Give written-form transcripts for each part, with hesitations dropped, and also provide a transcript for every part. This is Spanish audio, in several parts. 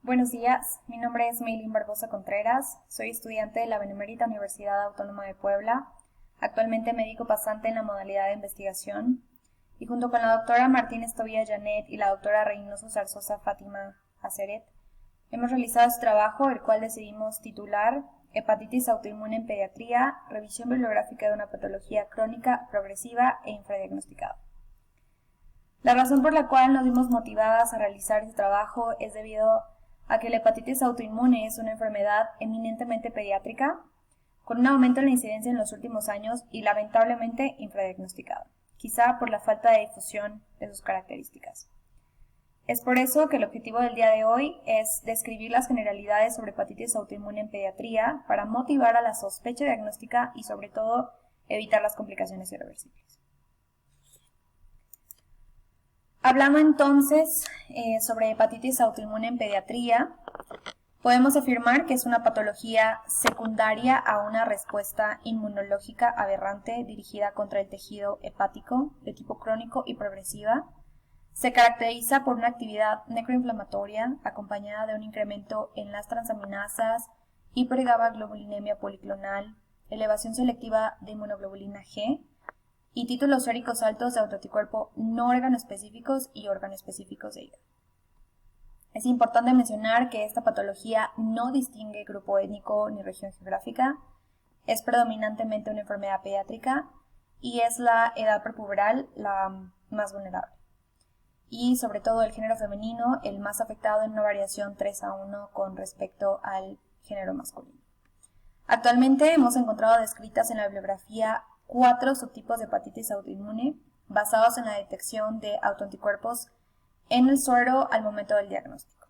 Buenos días, mi nombre es Meilín Barbosa Contreras, soy estudiante de la Benemérita Universidad Autónoma de Puebla, actualmente médico pasante en la modalidad de investigación, y junto con la doctora Martínez Tobía Janet y la doctora Reynoso Zarzosa Fátima Aceret, hemos realizado este trabajo, el cual decidimos titular Hepatitis autoinmune en pediatría, revisión bibliográfica de una patología crónica, progresiva e infradiagnosticada. La razón por la cual nos vimos motivadas a realizar este trabajo es debido a que la hepatitis autoinmune es una enfermedad eminentemente pediátrica, con un aumento en la incidencia en los últimos años y lamentablemente infradiagnosticada, quizá por la falta de difusión de sus características. Es por eso que el objetivo del día de hoy es describir las generalidades sobre hepatitis autoinmune en pediatría para motivar a la sospecha diagnóstica y sobre todo evitar las complicaciones irreversibles. Hablando entonces sobre hepatitis autoinmune en pediatría, podemos afirmar que es una patología secundaria a una respuesta inmunológica aberrante dirigida contra el tejido hepático de tipo crónico y progresiva. Se caracteriza por una actividad necroinflamatoria acompañada de un incremento en las transaminasas, hipergabaglobulinemia policlonal, elevación selectiva de inmunoglobulina G, y títulos séricos altos de autoanticuerpo no organoespecíficos y organoespecíficos de hígado. Es importante mencionar que esta patología no distingue grupo étnico ni región geográfica, es predominantemente una enfermedad pediátrica y es la edad prepuberal la más vulnerable. Y sobre todo el género femenino, el más afectado en una variación 3:1 con respecto al género masculino. Actualmente hemos encontrado descritas en la bibliografía 4 subtipos de hepatitis autoinmune basados en la detección de autoanticuerpos en el suero al momento del diagnóstico.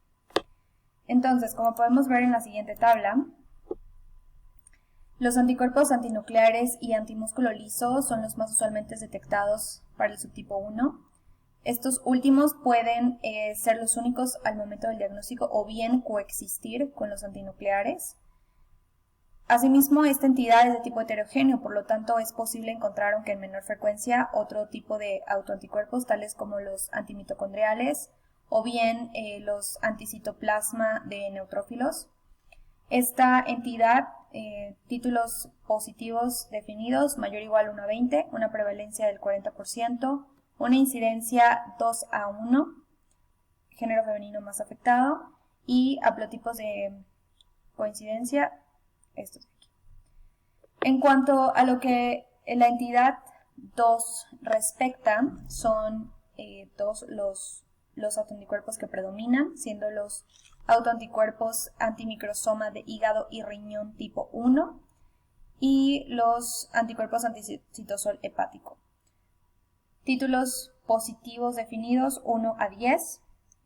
Entonces, como podemos ver en la siguiente tabla, los anticuerpos antinucleares y antimúsculo liso son los más usualmente detectados para el subtipo 1. Estos últimos pueden ser los únicos al momento del diagnóstico o bien coexistir con los antinucleares. Asimismo, esta entidad es de tipo heterogéneo, por lo tanto es posible encontrar, aunque en menor frecuencia, otro tipo de autoanticuerpos, tales como los antimitocondriales o bien los anticitoplasma de neutrófilos. Esta entidad, títulos positivos definidos, mayor o igual a 1:20, una prevalencia del 40%, una incidencia 2:1, género femenino más afectado, y haplotipos de coincidencia, estos de aquí. En cuanto a lo que la entidad 2 respecta, son dos los autoanticuerpos que predominan, siendo los autoanticuerpos antimicrosoma de hígado y riñón tipo 1 y los anticuerpos anticitosol hepático. Títulos positivos definidos 1:10,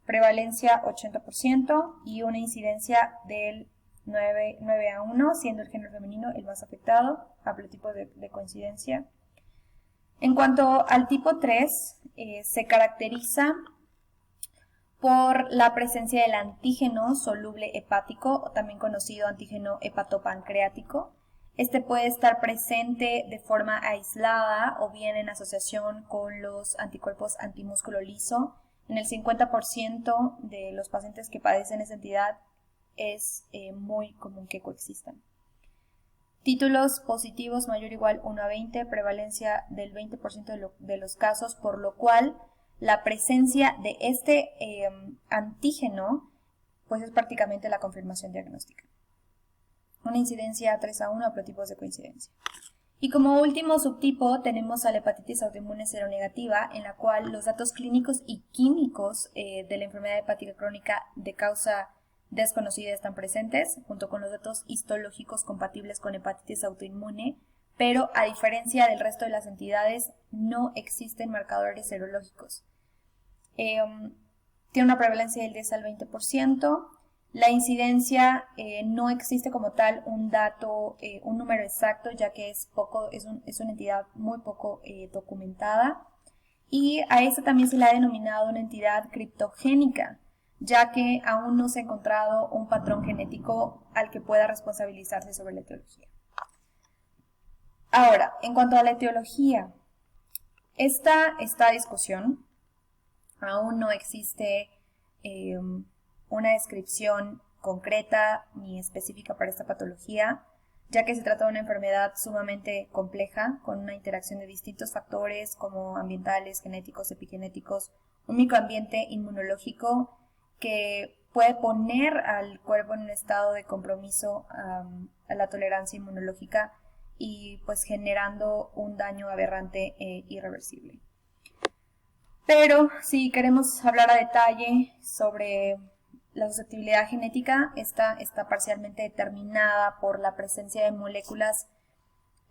prevalencia 80% y una incidencia del 9:1, siendo el género femenino el más afectado, haplotipos de coincidencia. En cuanto al tipo 3, se caracteriza por la presencia del antígeno soluble hepático, o también conocido antígeno hepatopancreático. Este puede estar presente de forma aislada o bien en asociación con los anticuerpos antimúsculo liso. En el 50% de los pacientes que padecen esa entidad es muy común que coexistan. Títulos positivos mayor o igual 1:20, prevalencia del 20% de los casos, por lo cual la presencia de este antígeno pues es prácticamente la confirmación diagnóstica. Una incidencia 3:1, haplotipos de coincidencia. Y como último subtipo tenemos a la hepatitis autoinmune seronegativa, en la cual los datos clínicos y químicos de la enfermedad hepática crónica de causa desconocida están presentes, junto con los datos histológicos compatibles con hepatitis autoinmune, pero a diferencia del resto de las entidades, no existen marcadores serológicos. Tiene una prevalencia del 10 al 20%. La incidencia no existe como tal un dato, un número exacto, ya que es una entidad muy poco documentada. Y a esta también se le ha denominado una entidad criptogénica, ya que aún no se ha encontrado un patrón genético al que pueda responsabilizarse sobre la etiología. Ahora, en cuanto a la etiología, esta discusión aún no existe una descripción concreta ni específica para esta patología, ya que se trata de una enfermedad sumamente compleja, con una interacción de distintos factores como ambientales, genéticos, epigenéticos, un microambiente inmunológico que puede poner al cuerpo en un estado de compromiso a la tolerancia inmunológica y pues generando un daño aberrante e irreversible. Pero si queremos hablar a detalle sobre la susceptibilidad genética, esta está parcialmente determinada por la presencia de moléculas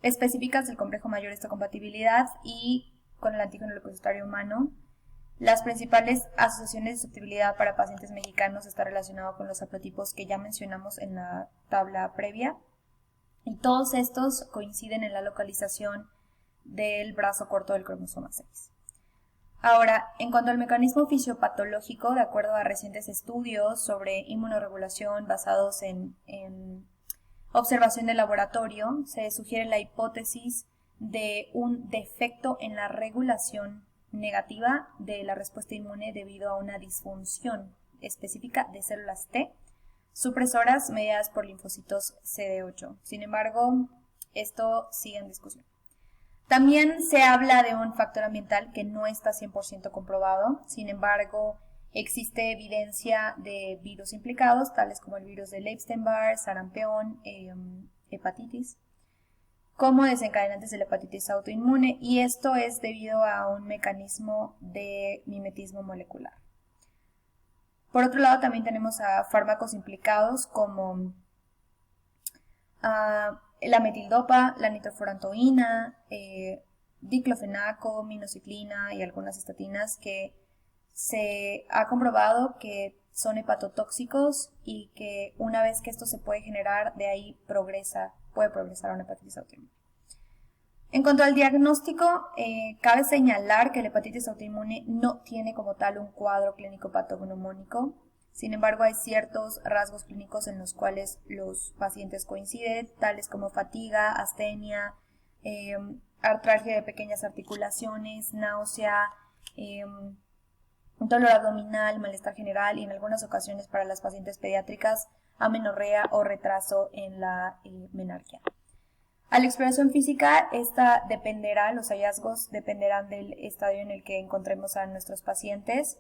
específicas del complejo mayor histocompatibilidad y con el antígeno leucocitario humano. Las principales asociaciones de susceptibilidad para pacientes mexicanos están relacionadas con los haplotipos que ya mencionamos en la tabla previa, y todos estos coinciden en la localización del brazo corto del cromosoma 6. Ahora, en cuanto al mecanismo fisiopatológico, de acuerdo a recientes estudios sobre inmunoregulación basados en observación de laboratorio, se sugiere la hipótesis de un defecto en la regulación negativa de la respuesta inmune debido a una disfunción específica de células T supresoras mediadas por linfocitos CD8. Sin embargo, esto sigue en discusión. También se habla de un factor ambiental que no está 100% comprobado. Sin embargo, existe evidencia de virus implicados, tales como el virus de Epstein-Barr, sarampión, hepatitis, como desencadenantes de la hepatitis autoinmune, y esto es debido a un mecanismo de mimetismo molecular. Por otro lado, también tenemos a fármacos implicados como la metildopa, la nitrofurantoína, diclofenaco, minociclina y algunas estatinas que se ha comprobado que son hepatotóxicos y que una vez que esto se puede generar, de ahí puede progresar a una hepatitis autoinmune. En cuanto al diagnóstico, cabe señalar que la hepatitis autoinmune no tiene como tal un cuadro clínico patognomónico. Sin embargo, hay ciertos rasgos clínicos en los cuales los pacientes coinciden, tales como fatiga, astenia, artralgia de pequeñas articulaciones, náusea, dolor abdominal, malestar general y en algunas ocasiones para las pacientes pediátricas, amenorrea o retraso en la menarquia. A la exploración física, los hallazgos dependerán del estadio en el que encontremos a nuestros pacientes.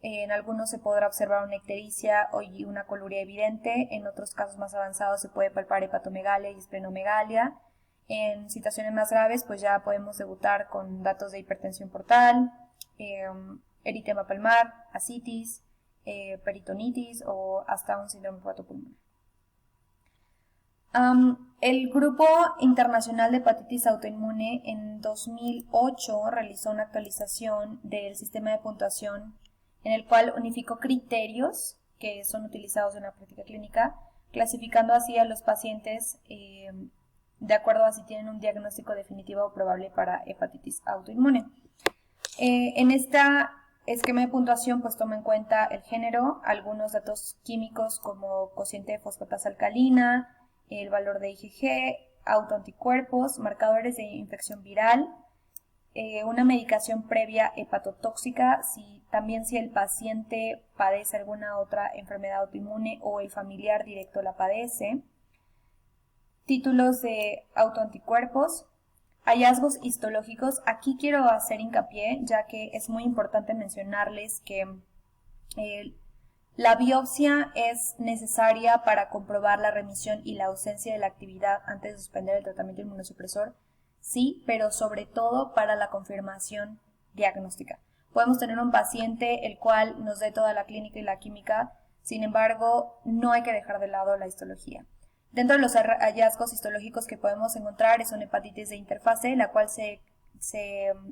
En algunos se podrá observar una ictericia y una coluria evidente, en otros casos más avanzados se puede palpar hepatomegalia y esplenomegalia. En situaciones más graves, pues ya podemos debutar con datos de hipertensión portal, eritema palmar, ascitis, peritonitis o hasta un síndrome hepatopulmonar. El Grupo Internacional de Hepatitis Autoinmune en 2008 realizó una actualización del sistema de puntuación en el cual unificó criterios que son utilizados en la práctica clínica, clasificando así a los pacientes de acuerdo a si tienen un diagnóstico definitivo o probable para hepatitis autoinmune. En este esquema de puntuación pues toma en cuenta el género, algunos datos químicos como cociente de fosfatasa alcalina, el valor de IgG, autoanticuerpos, marcadores de infección viral, una medicación previa hepatotóxica, también si el paciente padece alguna otra enfermedad autoinmune o el familiar directo la padece, títulos de autoanticuerpos, hallazgos histológicos. Aquí quiero hacer hincapié, ya que es muy importante mencionarles que la biopsia es necesaria para comprobar la remisión y la ausencia de la actividad antes de suspender el tratamiento inmunosupresor, sí, pero sobre todo para la confirmación diagnóstica. Podemos tener un paciente el cual nos dé toda la clínica y la química, sin embargo, no hay que dejar de lado la histología. Dentro de los hallazgos histológicos que podemos encontrar es una hepatitis de interfase, la cual se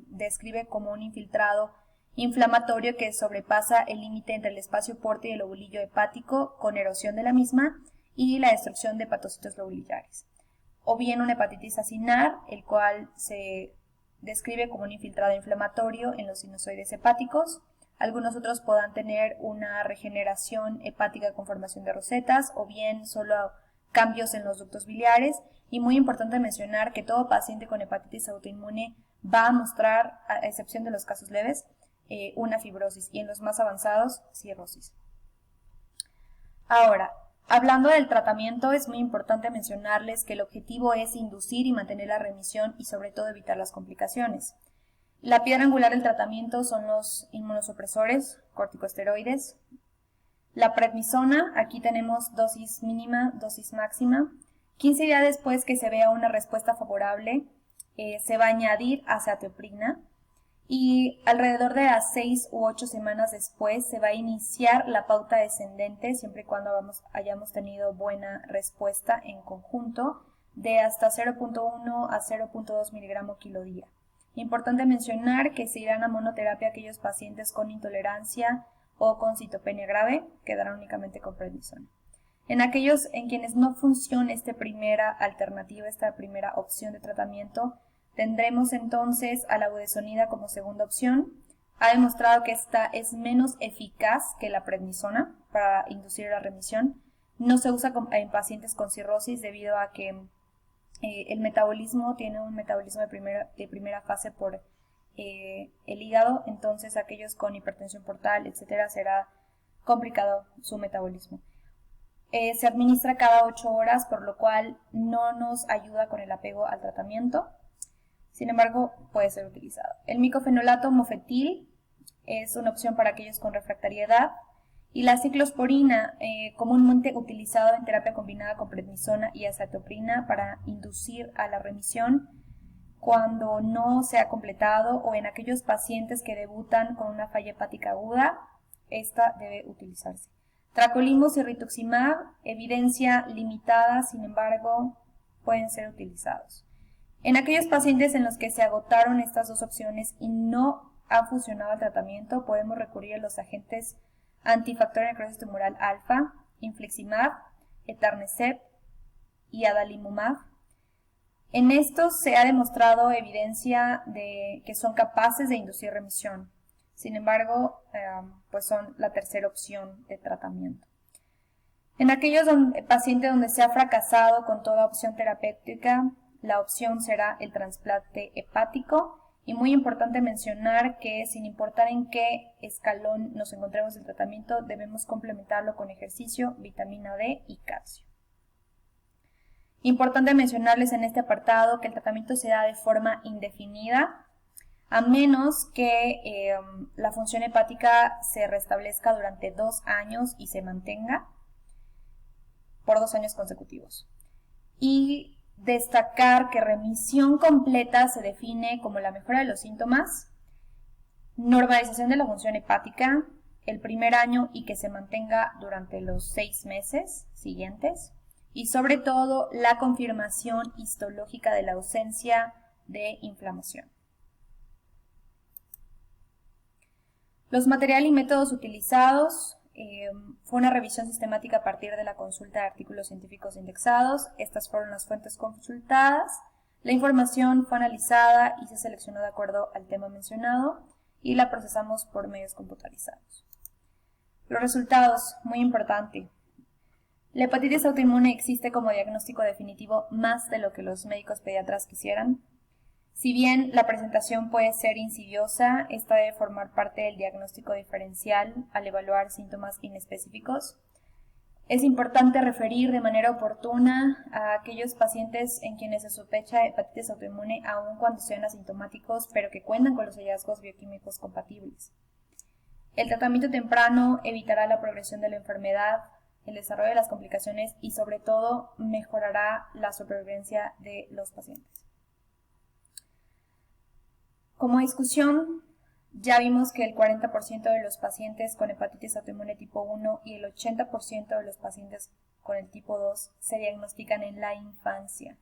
describe como un infiltrado inflamatorio que sobrepasa el límite entre el espacio porte y el lobulillo hepático con erosión de la misma y la destrucción de hepatocitos lobulillares. O bien una hepatitis acinar, el cual se describe como un infiltrado inflamatorio en los sinusoides hepáticos. Algunos otros puedan tener una regeneración hepática con formación de rosetas o bien solo cambios en los ductos biliares. Y muy importante mencionar que todo paciente con hepatitis autoinmune va a mostrar, a excepción de los casos leves, una fibrosis y en los más avanzados, cirrosis. Ahora, hablando del tratamiento, es muy importante mencionarles que el objetivo es inducir y mantener la remisión y sobre todo evitar las complicaciones. La piedra angular del tratamiento son los inmunosupresores, corticosteroides. La prednisona, aquí tenemos dosis mínima, dosis máxima. 15 días después que se vea una respuesta favorable, se va a añadir azathioprina. Y alrededor de las 6 u 8 semanas después se va a iniciar la pauta descendente, siempre y cuando hayamos tenido buena respuesta en conjunto, de hasta 0.1 a 0.2 miligramos kilo día. Importante mencionar que se irán a monoterapia aquellos pacientes con intolerancia o con citopenia grave, quedarán únicamente con prednisona. En aquellos en quienes no funcione esta primera alternativa, esta primera opción de tratamiento, tendremos entonces a la budesonida como segunda opción. Ha demostrado que esta es menos eficaz que la prednisona para inducir la remisión. No se usa en pacientes con cirrosis debido a que el metabolismo tiene un metabolismo de primera fase por el hígado, entonces aquellos con hipertensión portal, etcétera, será complicado su metabolismo. Se administra cada 8 horas, por lo cual no nos ayuda con el apego al tratamiento. Sin embargo, puede ser utilizado. El micofenolato mofetil es una opción para aquellos con refractariedad. Y la ciclosporina, comúnmente utilizado en terapia combinada con prednisona y azathioprina para inducir a la remisión cuando no se ha completado o en aquellos pacientes que debutan con una falla hepática aguda, esta debe utilizarse. Tracolimos y rituximab, evidencia limitada, sin embargo, pueden ser utilizados. En aquellos pacientes en los que se agotaron estas dos opciones y no ha funcionado el tratamiento, podemos recurrir a los agentes antifactor de necrosis tumoral alfa, infliximab, etanercept y adalimumab. En estos se ha demostrado evidencia de que son capaces de inducir remisión. Sin embargo, pues son la tercera opción de tratamiento. En aquellos pacientes donde se ha fracasado con toda opción terapéutica, la opción será el trasplante hepático. Y muy importante mencionar que sin importar en qué escalón nos encontremos del tratamiento, debemos complementarlo con ejercicio, vitamina D y calcio. Importante mencionarles en este apartado que el tratamiento se da de forma indefinida, a menos que la función hepática se restablezca durante 2 años y se mantenga por 2 años consecutivos. Y destacar que remisión completa se define como la mejora de los síntomas, normalización de la función hepática el primer año y que se mantenga durante los 6 meses siguientes, y sobre todo la confirmación histológica de la ausencia de inflamación. Los materiales y métodos utilizados. Fue una revisión sistemática a partir de la consulta de artículos científicos indexados. Estas fueron las fuentes consultadas. La información fue analizada y se seleccionó de acuerdo al tema mencionado y la procesamos por medios computarizados. Los resultados, muy importante. La hepatitis autoinmune existe como diagnóstico definitivo más de lo que los médicos pediatras quisieran. Si bien la presentación puede ser insidiosa, esta debe formar parte del diagnóstico diferencial al evaluar síntomas inespecíficos. Es importante referir de manera oportuna a aquellos pacientes en quienes se sospecha hepatitis autoinmune aun cuando sean asintomáticos, pero que cuentan con los hallazgos bioquímicos compatibles. El tratamiento temprano evitará la progresión de la enfermedad, el desarrollo de las complicaciones y sobre todo mejorará la supervivencia de los pacientes. Como discusión, ya vimos que el 40% de los pacientes con hepatitis autoinmune tipo 1 y el 80% de los pacientes con el tipo 2 se diagnostican en la infancia,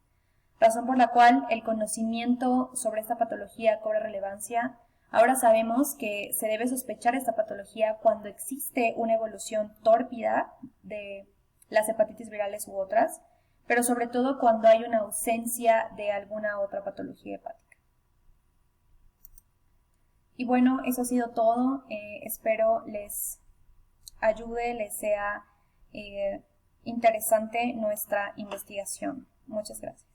razón por la cual el conocimiento sobre esta patología cobra relevancia. Ahora sabemos que se debe sospechar esta patología cuando existe una evolución tórpida de las hepatitis virales u otras, pero sobre todo cuando hay una ausencia de alguna otra patología hepática. Y bueno, eso ha sido todo. Espero les ayude, les sea interesante nuestra investigación. Muchas gracias.